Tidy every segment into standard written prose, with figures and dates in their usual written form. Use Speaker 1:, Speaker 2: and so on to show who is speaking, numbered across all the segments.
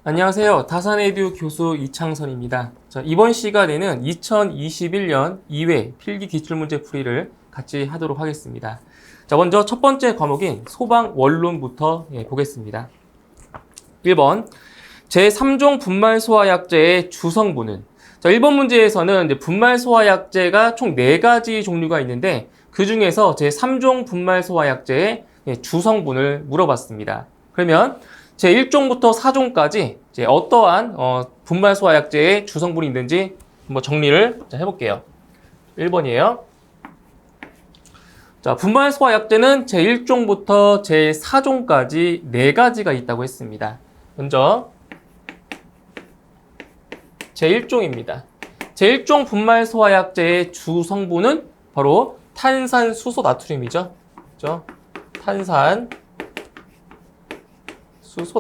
Speaker 1: 안녕하세요. 다산에듀 교수 이창선입니다. 자, 이번 시간에는 2021년 2회 필기 기출문제 풀이를 같이 하도록 하겠습니다. 자, 먼저 첫 번째 과목인 소방 원론부터 보겠습니다. 1번 제3종 분말소화약제의 주성분은, 자, 1번 문제에서는 이제 분말소화약제가 총 4가지 종류가 있는데 그 중에서 제3종 분말소화약제의 주성분을 물어봤습니다. 그러면 제1종부터 4종까지 이제 어떠한 분말소화약제의 주성분이 있는지 한번 정리를 해볼게요. 1번이에요. 자, 분말소화약제는 제1종부터 제4종까지 4가지가 있다고 했습니다. 먼저 제1종입니다. 제1종 분말소화약제의 주성분은 바로 탄산수소 나트륨이죠. 그렇죠? 탄산수소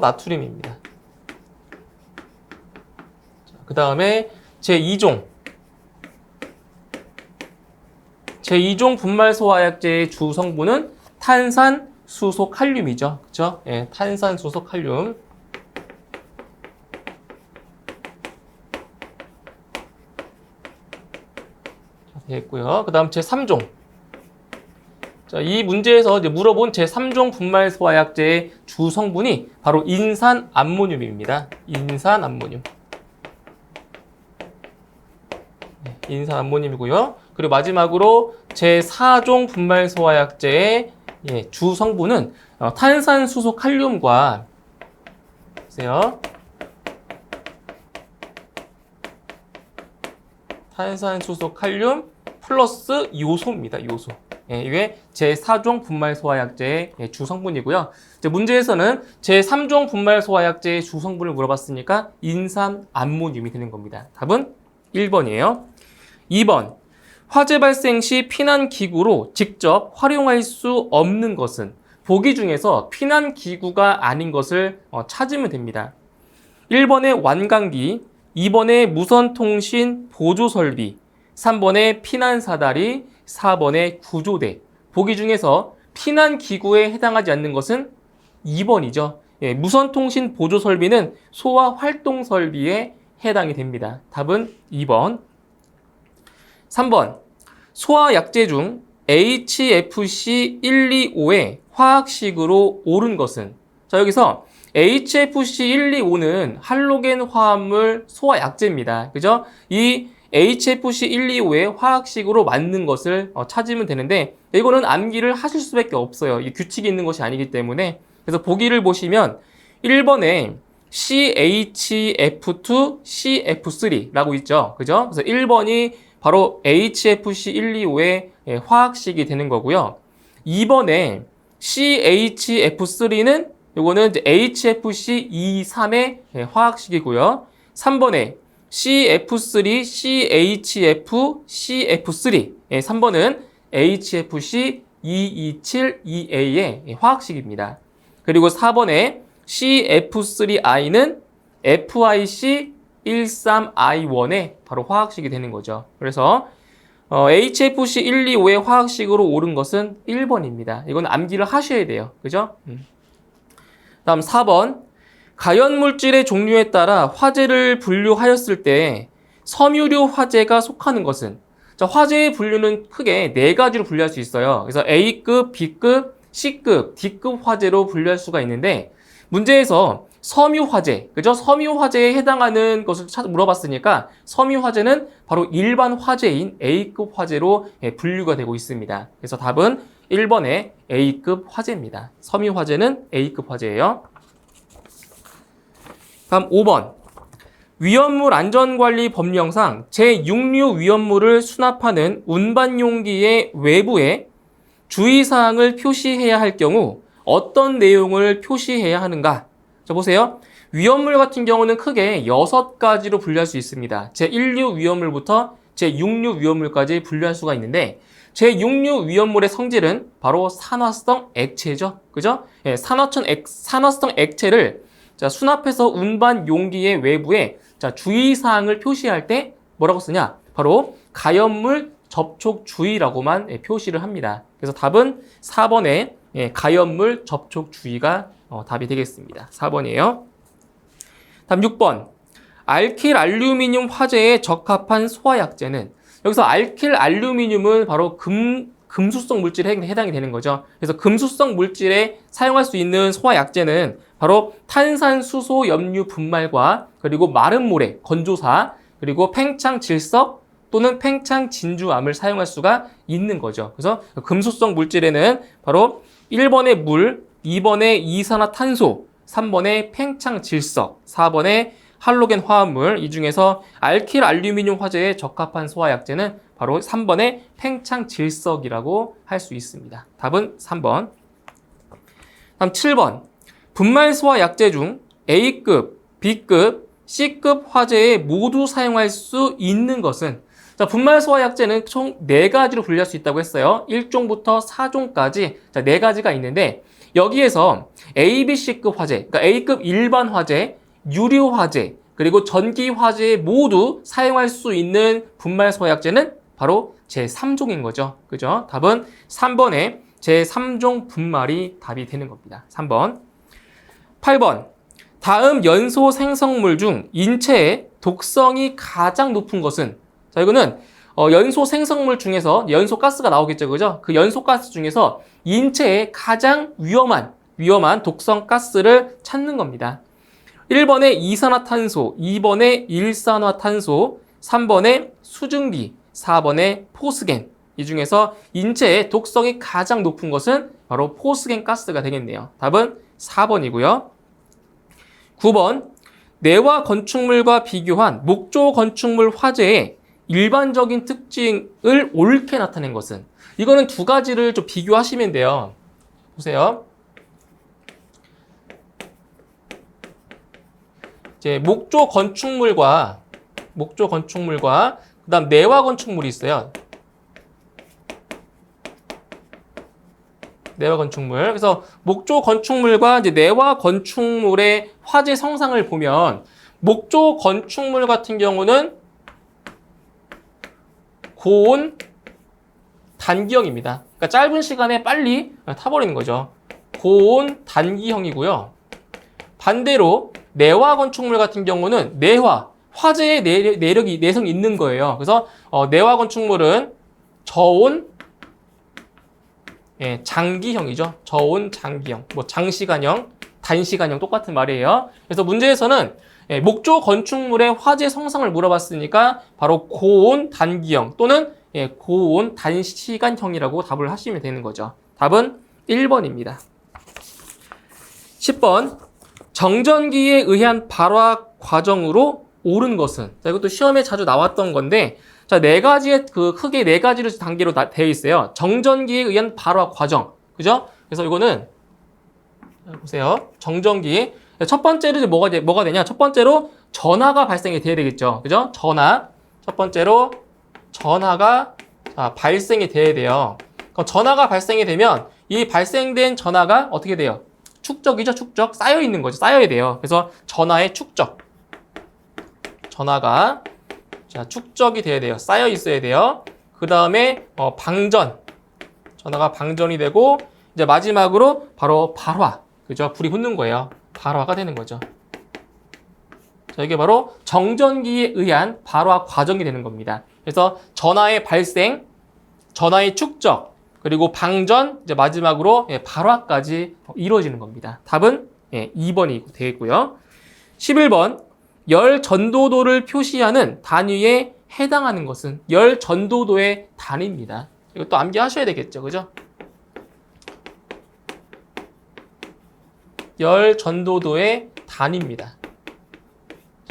Speaker 1: 나트륨입니다. 그 다음에 제2종 분말소화약제의 주성분은 탄산수소 칼륨이죠. 그렇죠? 예, 탄산수소 칼륨. 됐고요. 그 다음 제3종. 자, 이 문제에서 이제 물어본 제3종 분말소화약제의 주성분이 바로 인산암모늄입니다. 인산암모늄. 인산암모늄이고요. 그리고 마지막으로 제4종 분말소화약제의 주성분은 탄산수소 칼륨과 보세요. 탄산수소 칼륨 플러스 요소입니다. 요소. 이게 제4종 분말소화약제의 주성분이고요. 이제 문제에서는 제3종 분말소화약제의 주성분을 물어봤으니까 인산암모늄이 되는 겁니다. 답은 1번이에요. 2번. 화재 발생 시 피난기구로 직접 활용할 수 없는 것은? 보기 중에서 피난기구가 아닌 것을 찾으면 됩니다. 1번에 완강기, 2번에 무선통신 보조설비, 3번에 피난사다리, 4번에 구조대. 보기 중에서 피난기구에 해당하지 않는 것은 2번이죠. 무선통신 보조설비는 소화활동설비에 해당이 됩니다. 답은 2번. 3번. 소화약제 중 HFC125의 화학식으로 옳은 것은? 자, 여기서 HFC125는 할로겐 화합물 소화약제입니다. 그죠? 이 HFC125의 화학식으로 맞는 것을 찾으면 되는데, 이거는 암기를 하실 수밖에 없어요. 이 규칙이 있는 것이 아니기 때문에. 그래서 보기를 보시면 1번에 CHF2CF3라고 있죠. 그죠? 그래서 1번이 바로 HFC125의 화학식이 되는 거고요. 2번에 CHF3는 요거는 이제 HFC23의 화학식이고요. 3번에 CF3, CHF, CF3. 3번은 HFC227EA의 화학식입니다. 그리고 4번에 CF3I는 FIC13I1의 바로 화학식이 되는 거죠. 그래서 HFC125의 화학식으로 옳은 것은 1번입니다. 이건 암기를 하셔야 돼요. 그죠? 다음 4번. 가연물질의 종류에 따라 화재를 분류하였을 때 섬유류 화재가 속하는 것은? 자, 화재의 분류는 크게 4가지로 분류할 수 있어요. 그래서 A급, B급, C급, D급 화재로 분류할 수가 있는데, 문제에서 섬유화재, 그죠? 섬유화재에 해당하는 것을 물어봤으니까 섬유화재는 바로 일반 화재인 A급 화재로 분류가 되고 있습니다. 그래서 답은 1번의 A급 화재입니다. 섬유화재는 A급 화재예요. 다음 5번. 위험물 안전관리 법령상 제6류 위험물을 수납하는 운반용기의 외부에 주의사항을 표시해야 할 경우 어떤 내용을 표시해야 하는가? 자, 보세요. 위험물 같은 경우는 크게 6가지로 분류할 수 있습니다. 제1류 위험물부터 제6류 위험물까지 분류할 수가 있는데, 제6류 위험물의 성질은 바로 산화성 액체죠. 그죠? 산화성 액체를 수납해서 운반 용기의 외부에 주의사항을 표시할 때 뭐라고 쓰냐? 바로 가연물 접촉 주의라고만 표시를 합니다. 그래서 답은 4번에 가연물 접촉 주의가 답이 되겠습니다. 4번이에요. 다음 6번. 알킬 알루미늄 화재에 적합한 소화약제는, 여기서 알킬 알루미늄은 바로 금수성 물질에 해당이 되는 거죠. 그래서 금수성 물질에 사용할 수 있는 소화약제는 바로 탄산수소 염류 분말과 그리고 마른 모래, 건조사, 그리고 팽창 질석 또는 팽창 진주암을 사용할 수가 있는 거죠. 그래서 금수성 물질에는 바로 1번의 물, 2번의 이산화탄소, 3번의 팽창 질석, 4번의 할로겐 화합물, 이 중에서 알킬 알루미늄 화재에 적합한 소화약제는 바로 3번의 팽창 질석이라고 할 수 있습니다. 답은 3번. 다음 7번. 분말 소화약제 중 A급, B급, C급 화재에 모두 사용할 수 있는 것은, 자, 분말 소화약제는 총 4가지로 분류할 수 있다고 했어요. 1종부터 4종까지 자, 4가지가 있는데, 여기에서 A, B, C급 화재, 그러니까 A급 일반 화재, 유류 화재, 그리고 전기 화재에 모두 사용할 수 있는 분말 소화약제는 바로 제3종인 거죠. 그죠? 답은 3번에 제3종 분말이 답이 되는 겁니다. 3번. 8번. 다음 연소 생성물 중 인체의 독성이 가장 높은 것은, 자, 이거는 연소 생성물 중에서 연소 가스가 나오겠죠. 그죠? 그 연소 가스 중에서 인체에 가장 위험한 독성 가스를 찾는 겁니다. 1번에 이산화탄소, 2번에 일산화탄소, 3번에 수증기, 4번에 포스겐. 이 중에서 인체의 독성이 가장 높은 것은 바로 포스겐 가스가 되겠네요. 답은 4번이고요. 9번. 내화 건축물과 비교한 목조 건축물 화재의 일반적인 특징을 옳게 나타낸 것은, 이거는 2가지를 좀 비교하시면 돼요. 보세요. 이제 목조 건축물과 그다음 내화 건축물이 있어요. 내화 건축물. 그래서 목조 건축물과 이제 내화 건축물의 화재 성상을 보면, 목조 건축물 같은 경우는 고온 단기형입니다. 그러니까 짧은 시간에 빨리 타버리는 거죠. 고온 단기형이고요. 반대로 내화 건축물 같은 경우는 화재의 내성이 있는 거예요. 그래서 내화 건축물은 저온 장기형이죠. 저온 장기형, 뭐 장시간형, 단시간형 똑같은 말이에요. 그래서 문제에서는 목조 건축물의 화재 성상을 물어봤으니까 바로 고온 단기형 또는 고온 단시간형이라고 답을 하시면 되는 거죠. 답은 1번입니다. 10번. 정전기에 의한 발화 과정으로 옳은 것은, 자, 이것도 시험에 자주 나왔던 건데, 자, 4가지의 크게 4가지로 단계로 되어 있어요. 정전기에 의한 발화 과정, 그죠? 그래서 이거는 보세요. 정전기 첫 번째로 뭐가 되냐? 첫 번째로 전하가 발생이 돼야 되겠죠, 그죠? 첫 번째로 전하가 발생이 돼야 돼요. 그럼 전하가 발생이 되면 이 발생된 전하가 어떻게 돼요? 축적이죠, 축적. 쌓여 있는 거죠. 쌓여야 돼요. 그래서 전하의 축적. 전하가 축적이 돼야 돼요. 쌓여 있어야 돼요. 그 다음에 방전. 전하가 방전이 되고, 이제 마지막으로 바로 발화. 그죠? 불이 붙는 거예요. 발화가 되는 거죠. 자, 이게 바로 정전기에 의한 발화 과정이 되는 겁니다. 그래서 전하의 발생, 전하의 축적, 그리고 방전, 이제 마지막으로 발화까지 이루어지는 겁니다. 답은 2번이 되겠고요. 11번. 열 전도도를 표시하는 단위에 해당하는 것은, 열 전도도의 단위입니다. 이것도 암기하셔야 되겠죠, 그죠? 열 전도도의 단위입니다.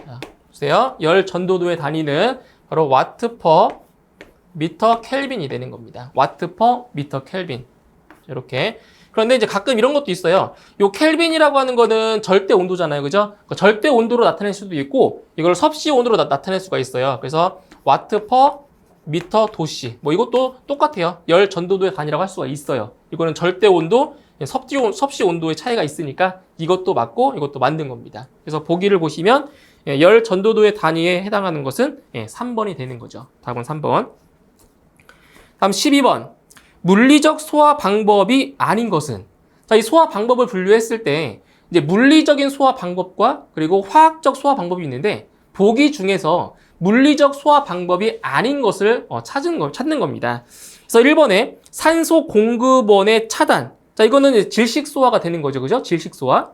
Speaker 1: 자, 보세요. 열 전도도의 단위는 바로 와트 퍼 미터 켈빈이 되는 겁니다. 와트 퍼 미터 켈빈. 이렇게. 그런데 이제 가끔 이런 것도 있어요. 요 켈빈이라고 하는 거는 절대 온도잖아요. 그죠? 그러니까 절대 온도로 나타낼 수도 있고, 이걸 섭씨 온도로 나타낼 수가 있어요. 그래서 와트 퍼 미터 도씨. 뭐 이것도 똑같아요. 열 전도도의 단위라고 할 수가 있어요. 이거는 절대 온도, 섭씨 온도의 차이가 있으니까 이것도 맞고 이것도 만든 겁니다. 그래서 보기를 보시면 열 전도도의 단위에 해당하는 것은 3번이 되는 거죠. 답은 3번. 다음 12번. 물리적 소화 방법이 아닌 것은, 자, 이 소화 방법을 분류했을 때 이제 물리적인 소화 방법과 그리고 화학적 소화 방법이 있는데 보기 중에서 물리적 소화 방법이 아닌 것을 찾는 겁니다. 그래서 1번에 산소 공급원의 차단. 자, 이거는 이제 질식 소화가 되는 거죠. 그죠? 질식 소화.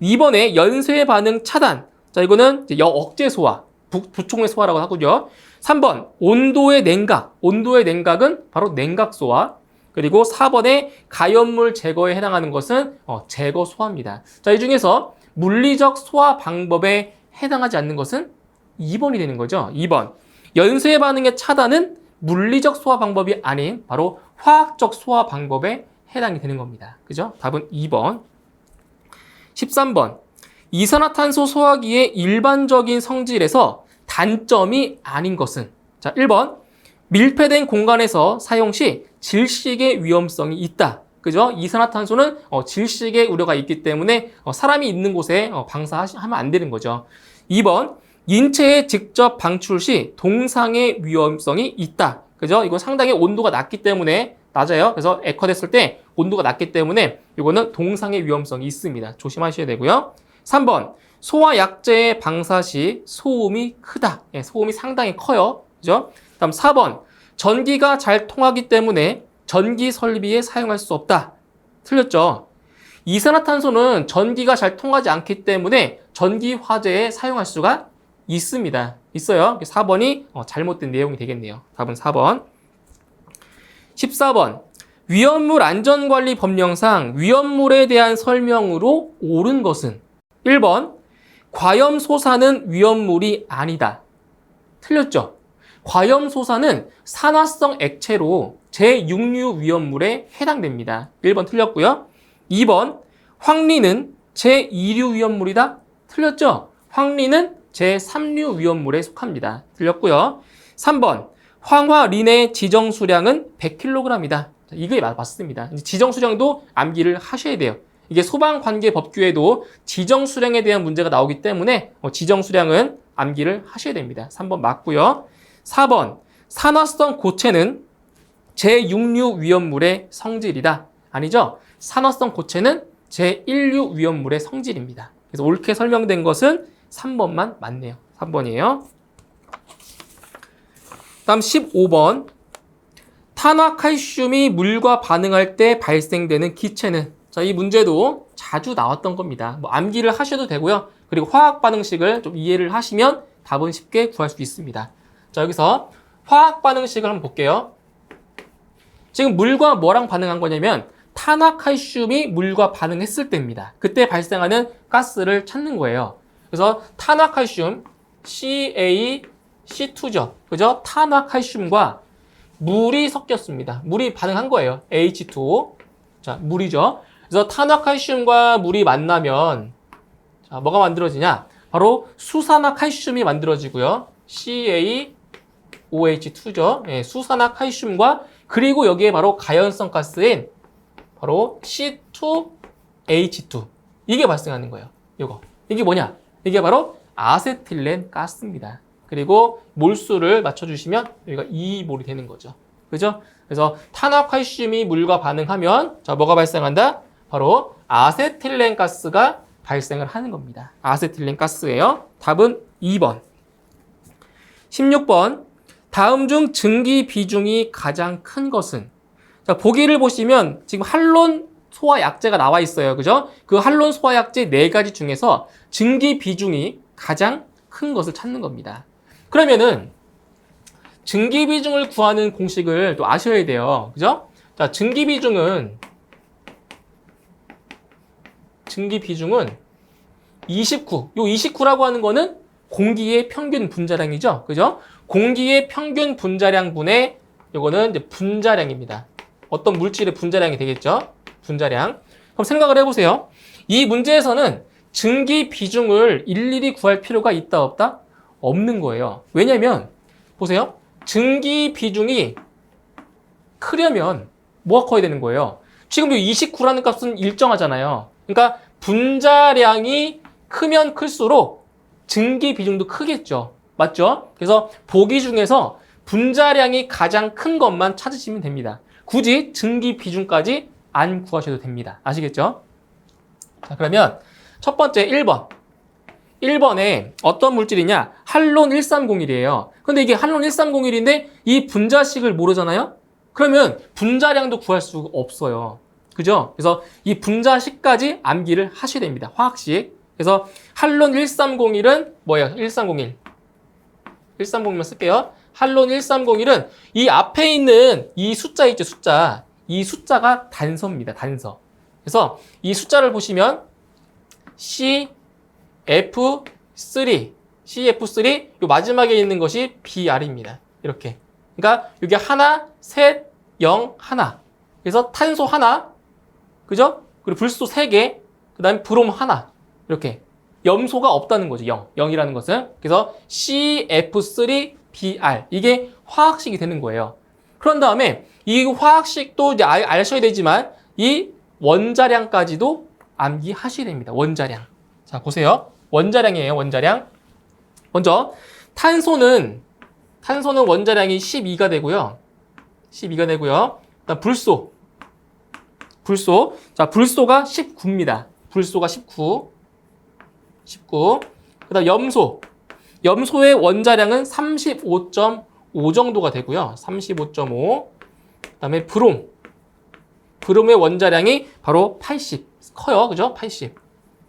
Speaker 1: 2번에 연쇄 반응 차단. 자, 이거는 이제 역억제 소화. 부총의 소화라고 하고요. 3번 온도의 냉각. 온도의 냉각은 바로 냉각 소화. 그리고 4번에 가연물 제거에 해당하는 것은 제거 소화입니다. 자, 이 중에서 물리적 소화 방법에 해당하지 않는 것은 2번이 되는 거죠. 2번. 연쇄 반응의 차단은 물리적 소화 방법이 아닌 바로 화학적 소화 방법에 해당이 되는 겁니다. 그죠? 답은 2번. 13번. 이산화탄소 소화기의 일반적인 성질에서 단점이 아닌 것은? 자, 1번. 밀폐된 공간에서 사용 시 질식의 위험성이 있다. 그죠? 이산화탄소는 질식의 우려가 있기 때문에 사람이 있는 곳에 방사하면 안 되는 거죠. 2번. 인체에 직접 방출 시 동상의 위험성이 있다. 그죠? 이건 상당히 온도가 낮기 때문에 낮아요. 그래서 액화됐을 때 온도가 낮기 때문에 이거는 동상의 위험성이 있습니다. 조심하셔야 되고요. 3번. 소화약제의 방사 시 소음이 크다. 예, 소음이 상당히 커요. 그죠? 다음 4번. 전기가 잘 통하기 때문에 전기 설비에 사용할 수 없다. 틀렸죠? 이산화탄소는 전기가 잘 통하지 않기 때문에 전기 화재에 사용할 수가 있습니다. 있어요. 4번이 잘못된 내용이 되겠네요. 답은 4번. 14번. 위험물 안전관리 법령상 위험물에 대한 설명으로 옳은 것은? 1번. 과염소사는 위험물이 아니다. 틀렸죠? 과염소사는 산화성 액체로 제6류 위험물에 해당됩니다. 1번 틀렸고요. 2번. 황리는 제2류 위험물이다. 틀렸죠? 황리는 제3류 위험물에 속합니다. 틀렸고요. 3번. 황화린의 지정수량은 100kg이다. 이게 맞습니다. 지정수량도 암기를 하셔야 돼요. 이게 소방관계법규에도 지정수량에 대한 문제가 나오기 때문에 지정수량은 암기를 하셔야 됩니다. 3번 맞고요. 4번. 산화성 고체는 제6류 위험물의 성질이다. 아니죠? 산화성 고체는 제1류 위험물의 성질입니다. 그래서 옳게 설명된 것은 3번만 맞네요. 3번이에요. 다음 15번. 탄화칼슘이 물과 반응할 때 발생되는 기체는? 자, 이 문제도 자주 나왔던 겁니다. 암기를 하셔도 되고요. 그리고 화학 반응식을 좀 이해를 하시면 답은 쉽게 구할 수 있습니다. 자, 여기서 화학 반응식을 한번 볼게요. 지금 물과 뭐랑 반응한 거냐면 탄화칼슘이 물과 반응했을 때입니다. 그때 발생하는 가스를 찾는 거예요. 그래서 탄화칼슘 CaC2죠. 그죠? 탄화칼슘과 물이 섞였습니다. 물이 반응한 거예요. H2O. 자, 물이죠. 그래서 탄화칼슘과 물이 만나면 자, 뭐가 만들어지냐? 바로 수산화칼슘이 만들어지고요. CaOH2죠. 예, 수산화칼슘과 그리고 여기에 바로 가연성 가스인 바로 C2H2 이게 발생하는 거예요. 이게 뭐냐? 이게 바로 아세틸렌 가스입니다. 그리고 몰수를 맞춰주시면 여기가 2몰이 되는 거죠. 그죠? 그래서 탄화칼슘이 물과 반응하면 자 뭐가 발생한다? 바로 아세틸렌 가스가 발생을 하는 겁니다. 아세틸렌 가스예요. 답은 2번. 16번. 다음 중 증기 비중이 가장 큰 것은? 자, 보기를 보시면 지금 할론 소화약제가 나와 있어요. 그죠? 그 할론 소화약제 4가지 중에서 증기 비중이 가장 큰 것을 찾는 겁니다. 그러면은 증기 비중을 구하는 공식을 또 아셔야 돼요. 그죠? 자, 증기 비중은 29. 요 29라고 하는 거는 공기의 평균 분자량이죠. 그죠? 공기의 평균 분자량분의 요거는 이제 분자량입니다. 어떤 물질의 분자량이 되겠죠? 분자량. 그럼 생각을 해보세요. 이 문제에서는 증기 비중을 일일이 구할 필요가 있다 없다? 없는 거예요. 왜냐면 보세요. 증기 비중이 크려면 뭐가 커야 되는 거예요? 지금 이 29라는 값은 일정하잖아요. 그러니까 분자량이 크면 클수록 증기 비중도 크겠죠. 맞죠? 그래서 보기 중에서 분자량이 가장 큰 것만 찾으시면 됩니다. 굳이 증기 비중까지 안 구하셔도 됩니다. 아시겠죠? 자, 그러면 첫 번째 1번. 1번에 어떤 물질이냐? 할론 1301이에요. 근데 이게 할론 1301인데 이 분자식을 모르잖아요? 그러면 분자량도 구할 수가 없어요. 그죠? 그래서 이 분자식까지 암기를 하셔야 됩니다. 화학식. 그래서 할론 1301은 뭐예요? 1301. 1301만 쓸게요. 할론 1301은 이 앞에 있는 이 숫자 있죠? 숫자. 이 숫자가 단서입니다. 단서. 그래서 이 숫자를 보시면 CF3, CF3, 요 마지막에 있는 것이 Br입니다. 이렇게. 그러니까 여기 하나, 셋, 0, 하나. 그래서 탄소 하나, 그죠? 그리고 불소 3개, 그 다음에 브롬 하나. 이렇게. 염소가 없다는 거죠. 0. 0이라는 것은. 그래서 CF3Br. 이게 화학식이 되는 거예요. 그런 다음에 이 화학식도 이제 아셔야 되지만 이 원자량까지도 암기하셔야 됩니다. 원자량. 자, 보세요. 원자량이에요. 원자량. 먼저 탄소는 원자량이 12가 되고요. 12가 되고요. 그다음 불소. 자, 불소가 19입니다. 불소가 19. 그다음 염소의 원자량은 35.5 정도가 되고요. 35.5. 그다음에 브롬의 원자량이 바로 80. 커요. 그죠? 80.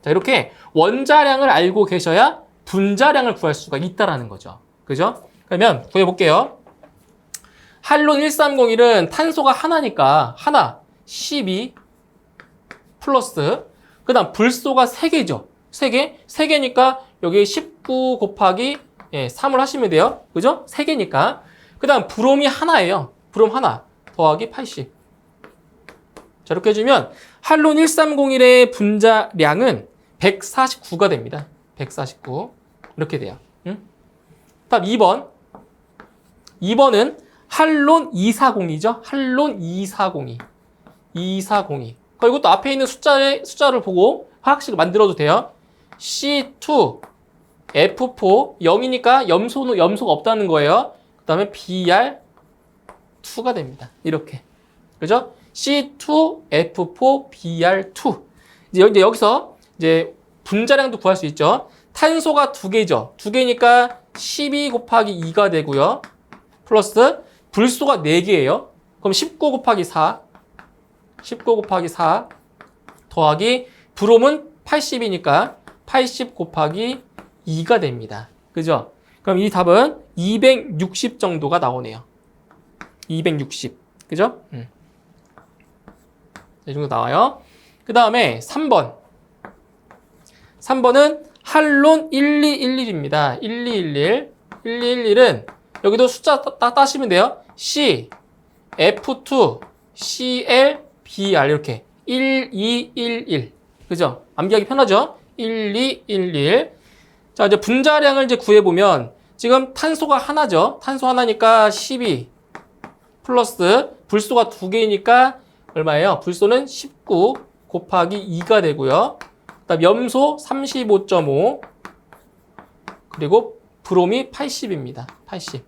Speaker 1: 자, 이렇게 원자량을 알고 계셔야 분자량을 구할 수가 있다라는 거죠. 그죠? 그러면 구해볼게요. 할론 1301은 탄소가 하나니까 하나 12 플러스 그 다음 불소가 3개죠. 3개? 3개니까 여기 19 곱하기 3을 하시면 돼요. 그죠? 3개니까. 그 다음 브롬이 하나예요. 브롬 하나 더하기 80. 자, 이렇게 해주면 할론 1301의 분자량은 149가 됩니다. 149. 이렇게 돼요. 응? 다음 2번. 2번은 할론 240이죠. 할론 240이. 240이. 이것도 앞에 있는 숫자를 보고 화학식을 만들어도 돼요. C2, F4, 0이니까 염소가 없다는 거예요. 그 다음에 Br2가 됩니다. 이렇게. 그죠? C2, F4, Br2. 이제 여기서 이제 분자량도 구할 수 있죠. 탄소가 2개죠. 2개니까 12 곱하기 2가 되고요. 플러스 불소가 4개예요. 그럼 19 곱하기 4. 19 곱하기 4 더하기 브롬은 80이니까 80 곱하기 2가 됩니다. 그죠? 그럼 이 답은 260 정도가 나오네요. 260. 그죠? 이 정도 나와요. 그 다음에 3번. 3번은 할론 1211입니다. 1211. 1211은 여기도 숫자 따시면 돼요. C, F2, CL, BR 이렇게 1211. 그죠? 암기하기 편하죠? 1211. 자, 이제 분자량을 이제 구해보면 지금 탄소가 하나죠. 탄소 하나니까 12 플러스 불소가 2개니까 얼마예요? 불소는 19 곱하기 2가 되고요. 그다음 염소 35.5 그리고 브롬이 80입니다. 80.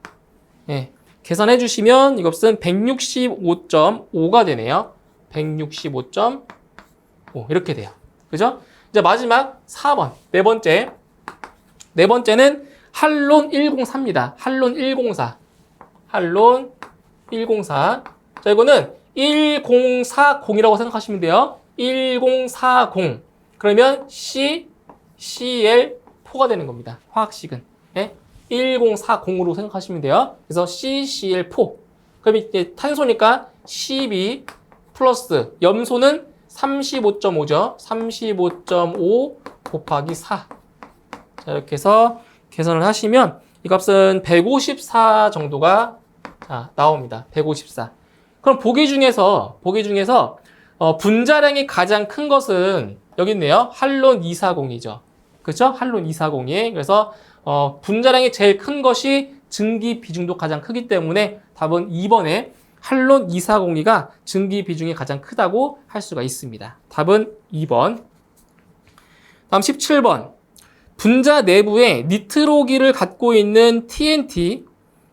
Speaker 1: 예. 계산해 주시면 이것은 165.5가 되네요. 165.5 이렇게 돼요. 그죠? 이제 마지막 4번. 네 번째는 할론 104입니다. 할론 104. 할론 104. 자, 이거는 1040이라고 생각하시면 돼요. 1040. 그러면 CCl4가 되는 겁니다. 화학식은. 네? 1040으로 생각하시면 돼요. 그래서 CCl4. 그럼 이제 탄소니까 12 플러스 염소는 35.5죠. 35.5 곱하기 4. 자, 이렇게 해서 계산을 하시면 이 값은 154 정도가 나옵니다. 154. 그럼 보기 중에서 분자량이 가장 큰 것은 여기 있네요. 할론 240이죠. 그렇죠? 할론 240이. 그래서 분자량이 제일 큰 것이 증기 비중도 가장 크기 때문에 답은 2번에 할론 240이가 증기 비중이 가장 크다고 할 수가 있습니다. 답은 2번. 다음 17번. 분자 내부에 니트로기를 갖고 있는 TNT,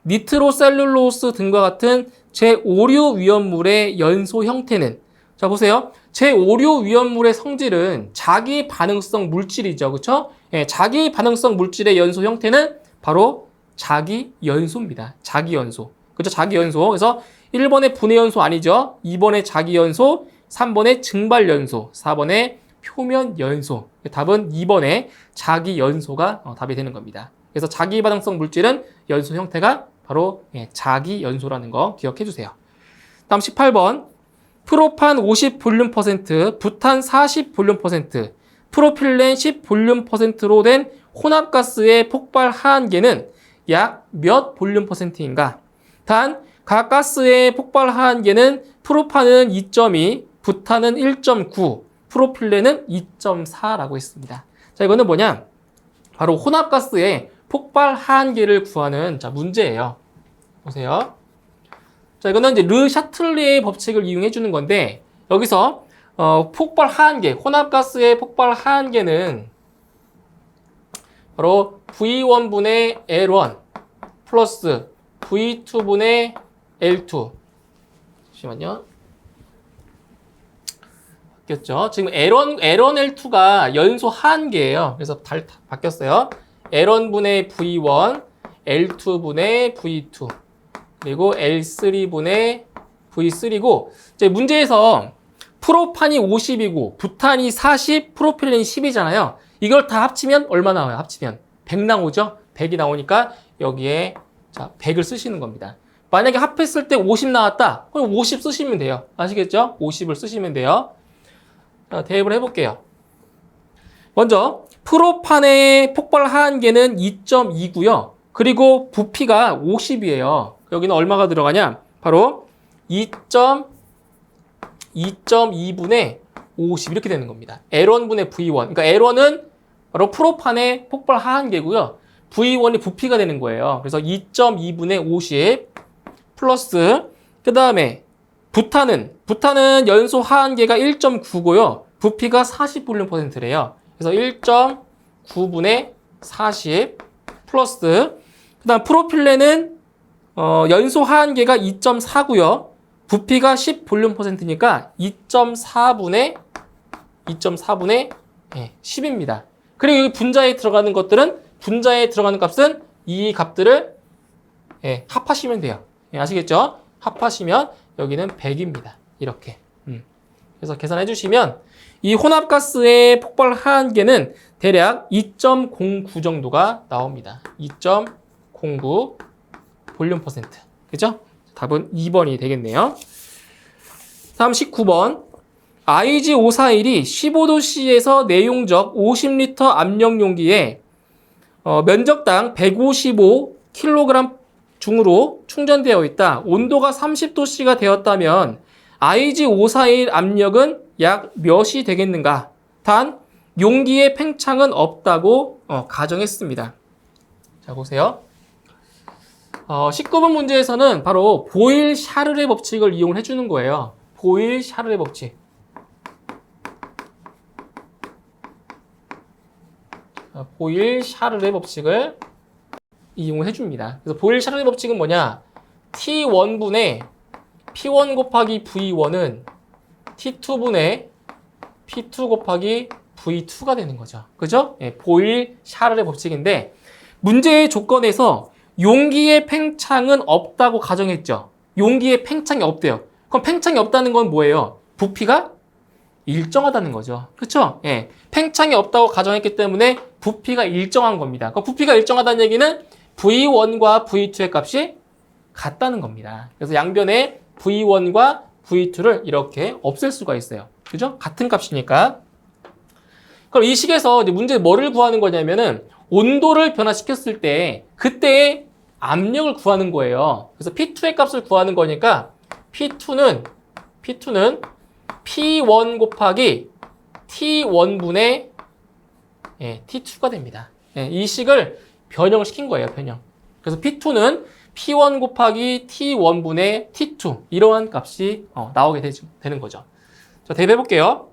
Speaker 1: 니트로셀룰로스 등과 같은 제5류 위험물의 연소 형태는, 자 보세요. 제5류 위험물의 성질은 자기 반응성 물질이죠. 그렇죠? 예, 자기 반응성 물질의 연소 형태는 바로 자기 연소입니다. 자기 연소. 그렇죠? 자기 연소. 그래서 1번의 분해 연소 아니죠? 2번의 자기 연소, 3번의 증발 연소, 4번의 표면 연소. 답은 2번의 자기 연소가 답이 되는 겁니다. 그래서 자기 반응성 물질은 연소 형태가 바로 자기 연소라는 거 기억해 주세요. 다음 18번. 프로판 50 볼륨 퍼센트, 부탄 40 볼륨 퍼센트, 프로필렌 10 볼륨 퍼센트로 된 혼합가스의 폭발 하한계는 약 몇 볼륨 퍼센트인가? 단, 각 가스의 폭발 하한계는 프로판은 2.2, 부탄은 1.9, 프로필렌은 2.4라고 했습니다. 자, 이거는 뭐냐? 바로 혼합가스의 폭발 하한계를 구하는 문제예요. 보세요. 자, 이거는 이제 르 샤틀리의 법칙을 이용해 주는 건데, 여기서 폭발 하한계, 혼합가스의 폭발 하한계는 바로 V1분의 L1 플러스 V2분의 L2. 잠시만요. 바뀌었죠? 지금 L1, L2가 연소 하한계예요. 그래서 바뀌었어요. L1분의 V1, L2분의 V2. 그리고 L3분의 V3고, 이제 문제에서 프로판이 50이고 부탄이 40, 프로필렌이 10이잖아요. 이걸 다 합치면 얼마 나와요? 합치면 100 나오죠? 100이 나오니까 여기에 100을 쓰시는 겁니다. 만약에 합했을 때 50 나왔다. 그럼 50 쓰시면 돼요. 아시겠죠? 50을 쓰시면 돼요. 자, 대입을 해볼게요. 먼저 프로판의 폭발 하한계는 2.2고요. 그리고 부피가 50이에요. 여기는 얼마가 들어가냐? 바로 2.2분의 50 이렇게 되는 겁니다. L1분의 V1. 그러니까 L1은 바로 프로판의 폭발 하한계고요. V1이 부피가 되는 거예요. 그래서 2.2분의 50 플러스 그 다음에 부탄은 연소 하한계가 1.9고요. 부피가 40볼륨%래요. 그래서 1.9분의 40 플러스 그 다음 프로필렌은 연소 하한계가 2.4고요. 부피가 10볼륨%니까 2.4분의 10입니다. 그리고 여기 분자에 들어가는 것들은 분자에 들어가는 값은 이 값들을 합하시면 돼요. 아시겠죠? 합하시면 여기는 100입니다. 이렇게. 그래서 계산해 주시면 이 혼합가스의 폭발 하한계는 대략 2.09 정도가 나옵니다. 2.09 볼륨 퍼센트. 그죠? 답은 2번이 되겠네요. 다음 19번. IG541이 15도씨에서 내용적 50리터 압력 용기에 면적당 155kg 중으로 충전되어 있다. 온도가 30도씨가 되었다면 IG541 압력은 약 몇이 되겠는가? 단 용기의 팽창은 없다고 가정했습니다. 자, 보세요. 19번 문제에서는 바로 보일-샤를의 법칙을 이용을 해주는 거예요. 보일-샤를의 법칙. 보일-샤를의 법칙을 이용을 해줍니다. 그래서 보일-샤를의 법칙은 뭐냐? T1분의 P1 곱하기 V1은 T2분의 P2 곱하기 V2가 되는 거죠. 그죠? 보일-샤를의 법칙인데 문제의 조건에서 용기의 팽창은 없다고 가정했죠. 용기의 팽창이 없대요. 그럼 팽창이 없다는 건 뭐예요? 부피가 일정하다는 거죠. 그렇죠? 팽창이 없다고 가정했기 때문에 부피가 일정한 겁니다. 그럼 부피가 일정하다는 얘기는 V1과 V2의 값이 같다는 겁니다. 그래서 양변에 V1과 V2를 이렇게 없앨 수가 있어요. 그죠? 같은 값이니까. 그럼 이 식에서 이제 문제 뭐를 구하는 거냐면은 온도를 변화시켰을 때 그때의 압력을 구하는 거예요. 그래서 P2의 값을 구하는 거니까 P2는 P1 곱하기 T1분의 T2가 됩니다. 이 식을 변형을 시킨 거예요. 변형. 그래서 P2는 P1 곱하기 T1분의 T2 이러한 값이 나오게 되는 거죠. 자, 대입해 볼게요.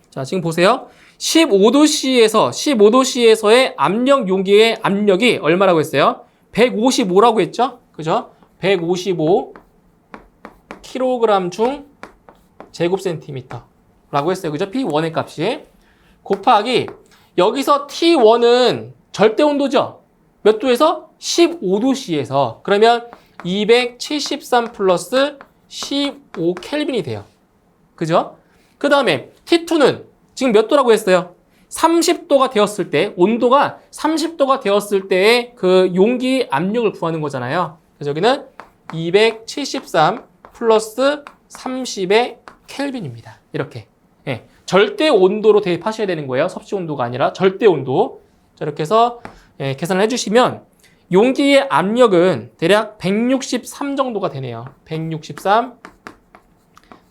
Speaker 1: 자, 지금 보세요. 15도씨에서의 압력 용기의 압력이 얼마라고 했어요? 155라고 했죠? 그죠? 155 kg 중 제곱센티미터. 라고 했어요. 그죠? P1의 값이. 곱하기 여기서 T1은 절대 온도죠. 몇 도에서? 15도씨에서. 그러면 273 플러스 15 켈빈이 돼요. 그죠? 그 다음에 T2는 지금 몇 도라고 했어요? 30도가 되었을 때, 온도가 30도가 되었을 때의 그 용기 압력을 구하는 거잖아요. 그래서 여기는 273 플러스 30의 켈빈입니다. 이렇게. 예, 절대 온도로 대입하셔야 되는 거예요. 섭씨 온도가 아니라 절대 온도. 자, 이렇게 해서 예, 계산을 해주시면 용기의 압력은 대략 163 정도가 되네요. 163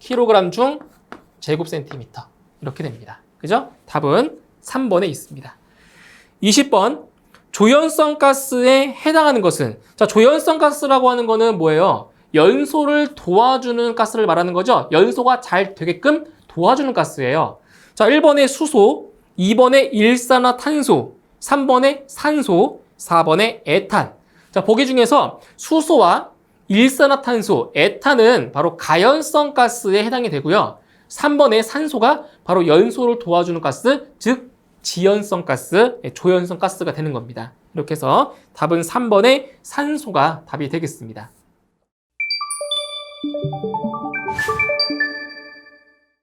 Speaker 1: kg 중 제곱센티미터. 이렇게 됩니다. 그죠? 답은 3번에 있습니다. 20번. 조연성 가스에 해당하는 것은, 자, 조연성 가스라고 하는 거는 뭐예요? 연소를 도와주는 가스를 말하는 거죠. 연소가 잘 되게끔 도와주는 가스예요. 자, 1번에 수소, 2번에 일산화탄소, 3번에 산소, 4번에 에탄. 자, 보기 중에서 수소와 일산화탄소, 에탄은 바로 가연성 가스에 해당이 되고요. 3번의 산소가 바로 연소를 도와주는 가스, 즉 지연성 가스, 조연성 가스가 되는 겁니다. 이렇게 해서 답은 3번의 산소가 답이 되겠습니다.